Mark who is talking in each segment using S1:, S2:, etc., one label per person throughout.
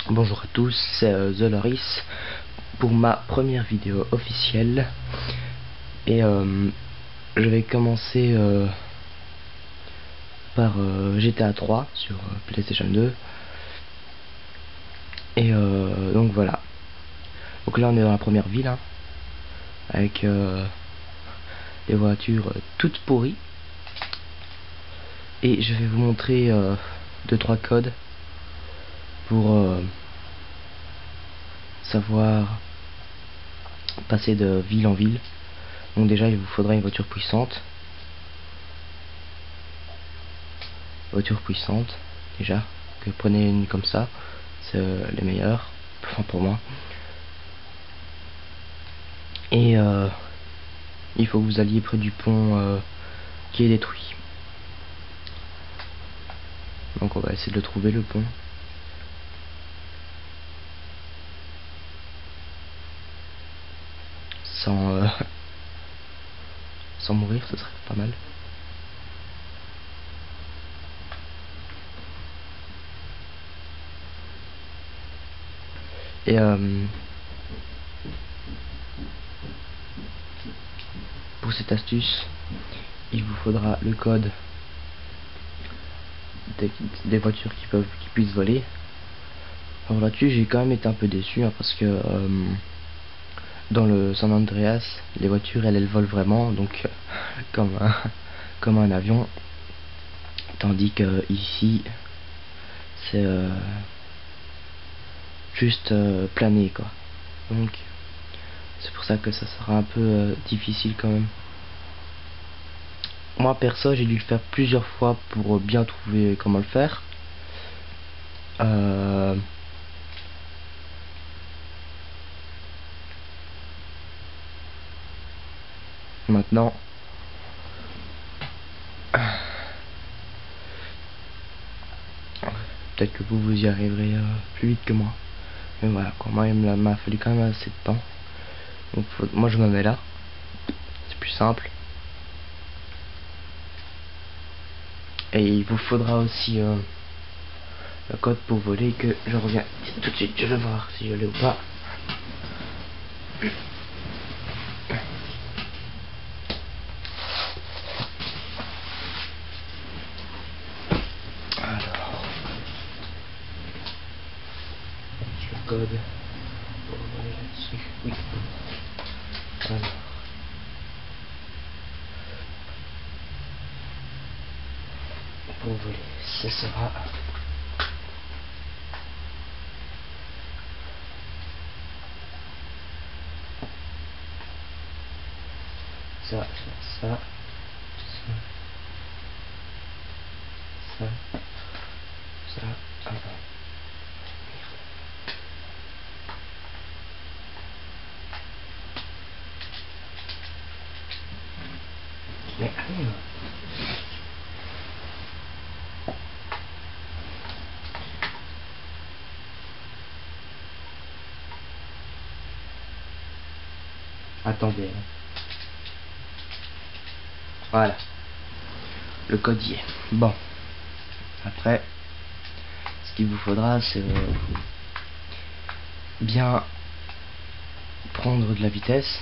S1: Bonjour à tous, c'est The Loris pour ma première vidéo officielle et je vais commencer par GTA 3 sur PlayStation 2 et donc voilà. Donc là on est dans la première ville hein, avec des voitures toutes pourries et je vais vous montrer 2-3 codes pour savoir passer de ville en ville. Donc déjà il vous faudra une voiture puissante. Déjà, que prenez une comme ça, c'est les meilleurs, enfin pour moi. Et il faut que vous alliez près du pont qui est détruit. Donc on va essayer de le trouver, le pont. Sans sans mourir, ce serait pas mal. Et pour cette astuce, il vous faudra le code des voitures qui puissent voler. Alors là-dessus, j'ai quand même été un peu déçu hein, parce que dans le San Andreas, les voitures elles volent vraiment, donc comme un avion, tandis que ici c'est juste planer quoi. Donc c'est pour ça que ça sera un peu difficile quand même. Moi perso j'ai dû le faire plusieurs fois pour bien trouver comment le faire. Maintenant peut-être que vous y arriverez plus vite que moi, mais voilà quoi. Moi il m'a fallu quand même assez de temps, donc moi je me mets là, c'est plus simple. Et il vous faudra aussi le code pour voler, que je reviens tout de suite. Je vais voir si je l'ai ou pas. Alors, le code pour voler là-dessus. Oui. Alors, pour voler, ce sera ça, ah ben. Mais allez, attendez. Voilà. Le code y est. Bon. Après, ce qu'il vous faudra, c'est bien prendre de la vitesse.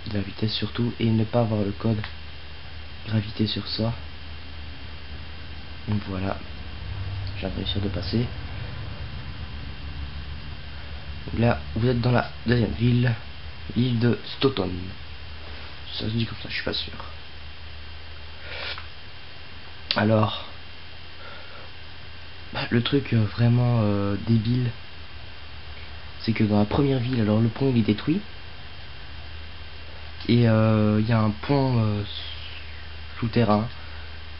S1: De la vitesse surtout, et ne pas avoir le code gravité sur soi. Donc voilà. J'ai réussi à passer. Donc là, vous êtes dans la deuxième ville, l'île de Stoughton. Ça se dit comme ça, je suis pas sûr. Alors, le truc vraiment débile, c'est que dans la première ville, alors le pont il est détruit. Et il y a un pont souterrain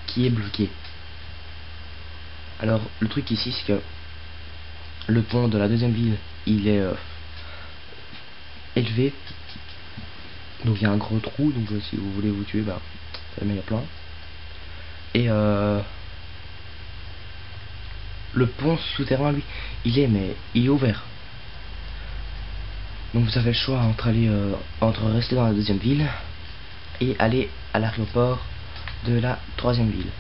S1: qui est bloqué. Alors le truc ici, c'est que le pont de la deuxième ville, il est élevé, donc il y a un gros trou, donc si vous voulez vous tuer, bah ça met à plein. Et le pont souterrain, lui, il est ouvert. Donc vous avez le choix entre rester dans la deuxième ville et aller à l'aéroport de la troisième ville.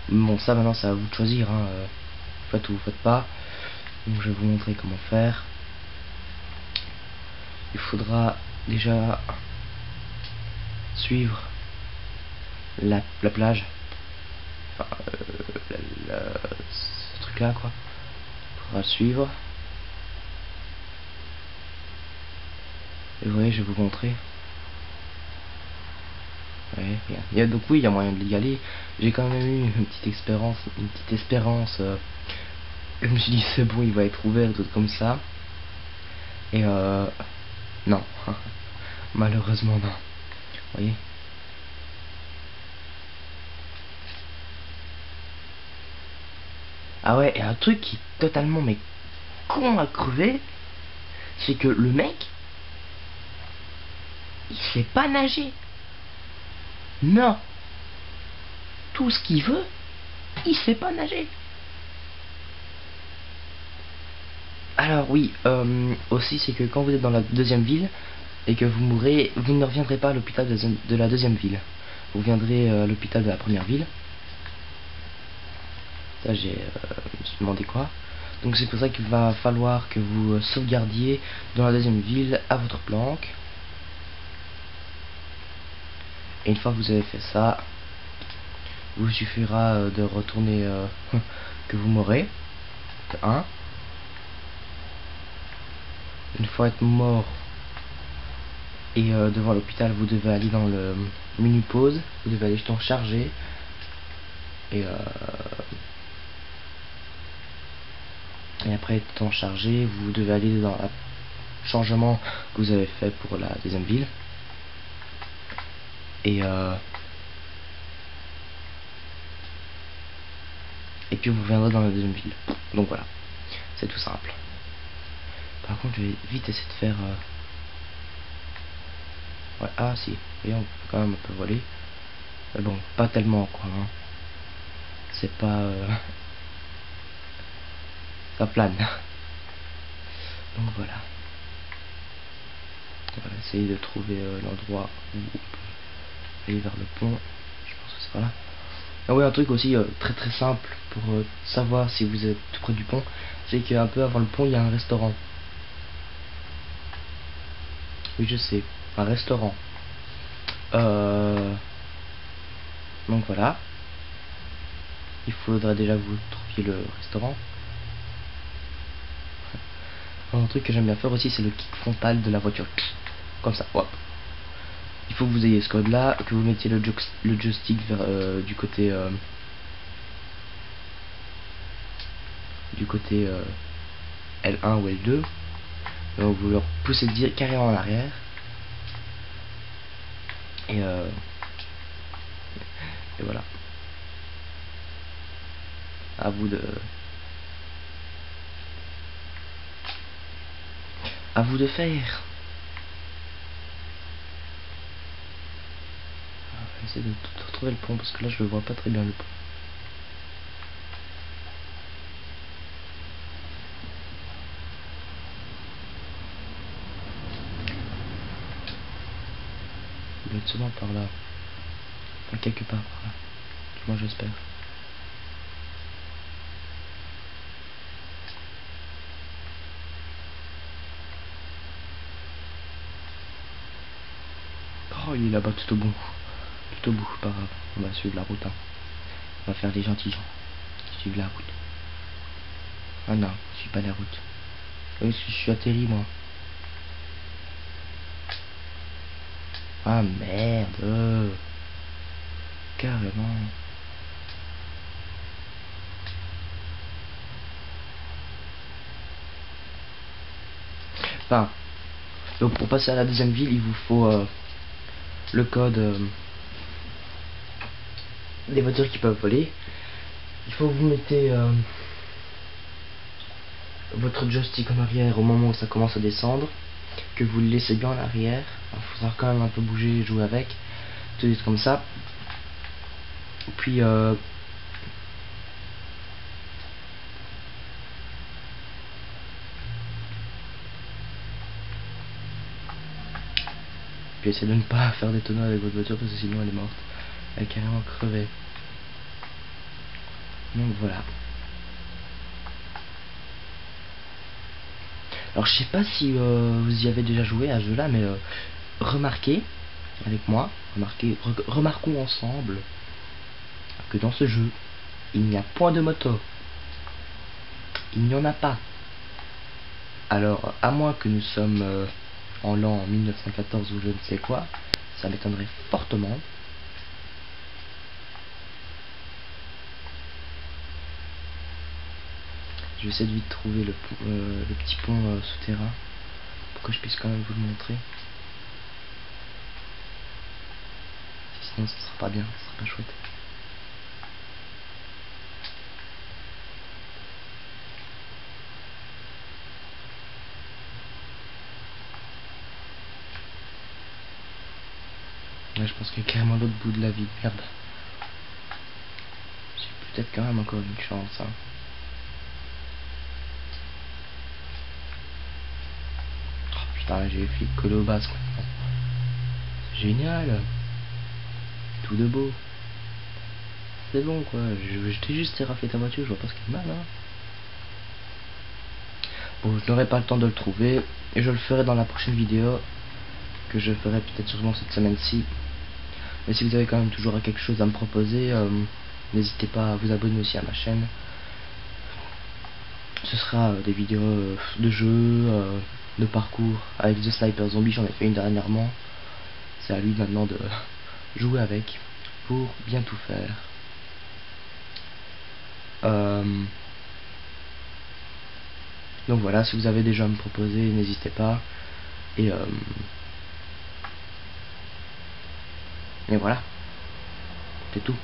S1: Bon, ça maintenant c'est à vous de choisir, hein. Faites ou vous faites pas. Donc je vais vous montrer comment faire. Il faudra déjà suivre la plage, enfin ce truc là quoi. Il faudra le suivre. Et vous voyez, je vais vous montrer. Ouais, donc oui, il y a moyen de y aller. J'ai quand même eu une petite espérance. Je me suis dit c'est bon, il va être ouvert, tout comme ça. Et non, malheureusement non. Vous voyez. Ah ouais, et un truc qui est totalement mais con à crever, c'est que le mec, il sait pas nager. Non. Tout ce qu'il veut, il sait pas nager. Alors oui, aussi c'est que quand vous êtes dans la deuxième ville et que vous mourrez, vous ne reviendrez pas à l'hôpital de la deuxième ville. Vous viendrez à l'hôpital de la première ville. Ça je me suis demandé quoi. Donc c'est pour ça qu'il va falloir que vous sauvegardiez dans la deuxième ville à votre planque. Et une fois que vous avez fait ça, il vous suffira de retourner que vous mourrez. 1. Une fois être mort et devant l'hôpital, vous devez aller dans le menu pause, vous devez aller jeton charger et après étant chargé, vous devez aller dans le changement que vous avez fait pour la deuxième ville et puis vous reviendrez dans la deuxième ville. Donc voilà, c'est tout simple. Par contre, je vais vite essayer de faire ouais, ah si, et on peut quand même un peu voler. Mais bon, pas tellement quoi, hein. C'est pas ça plane. Donc voilà. On va essayer de trouver l'endroit où on peut aller vers le pont. Je pense que c'est par là. Ah oui, un truc aussi très simple pour savoir si vous êtes tout près du pont, c'est qu'un peu avant le pont il y a un restaurant. Oui, je sais, un restaurant. Donc voilà. Il faudrait déjà que vous trouviez le restaurant. Un truc que j'aime bien faire aussi, c'est le kick frontal de la voiture. Comme ça, hop. Il faut que vous ayez ce code là, que vous mettiez le joystick vers, du côté L1 ou L2. Donc vous le poussez carrément en arrière. Et voilà. À vous de faire. On va essayer de retrouver le pont parce que là je le vois pas très bien le pont. Il doit être sûrement par là. Enfin, quelque part par là. Du moins j'espère. Oh, il est là-bas tout au bout. Tout au bout, pas grave. On va suivre la route. Hein. On va faire les gentils gens. Suivre la route. Ah non, je suis pas la route. Oui, je suis atterri moi. Ah merde. Carrément. Enfin, donc pour passer à la deuxième ville, il vous faut le code des voitures qui peuvent voler. Il faut que vous mettez votre joystick en arrière au moment où ça commence à descendre, que vous le laissez bien en arrière. Il faudra quand même un peu bouger et jouer avec, tout de suite comme ça. Puis essayez de ne pas faire des tonneaux avec votre voiture parce que sinon elle est morte. Elle est carrément crevée. Donc voilà. Alors je sais pas si vous y avez déjà joué à ce jeu là, mais remarquez avec moi, remarquons ensemble que dans ce jeu il n'y a point de moto. Il n'y en a pas. Alors à moins que nous sommes en l'an 1914 ou je ne sais quoi, ça m'étonnerait fortement. Je vais essayer de vite trouver le petit pont souterrain pour que je puisse quand même vous le montrer. Sinon ça sera pas bien, ça sera pas chouette. Ouais, je pense qu'il y a carrément l'autre bout de la vie. Merde. J'ai peut-être quand même encore une chance. Hein. Oh putain, j'ai fait coller au bas quoi. C'est génial. Tout de beau. C'est bon quoi. Je t'ai juste éraflé ta voiture, je vois pas ce qu'il y a de mal. Hein. Bon, je n'aurai pas le temps de le trouver. Et je le ferai dans la prochaine vidéo. Que je ferai peut-être sûrement cette semaine-ci. Mais si vous avez quand même toujours quelque chose à me proposer, n'hésitez pas à vous abonner aussi à ma chaîne. Ce sera des vidéos de jeux, de parcours avec The Sniper Zombie, j'en ai fait une dernièrement. C'est à lui maintenant de jouer avec pour bien tout faire. Donc voilà, si vous avez déjà à me proposer, n'hésitez pas. Et voilà, c'est tout.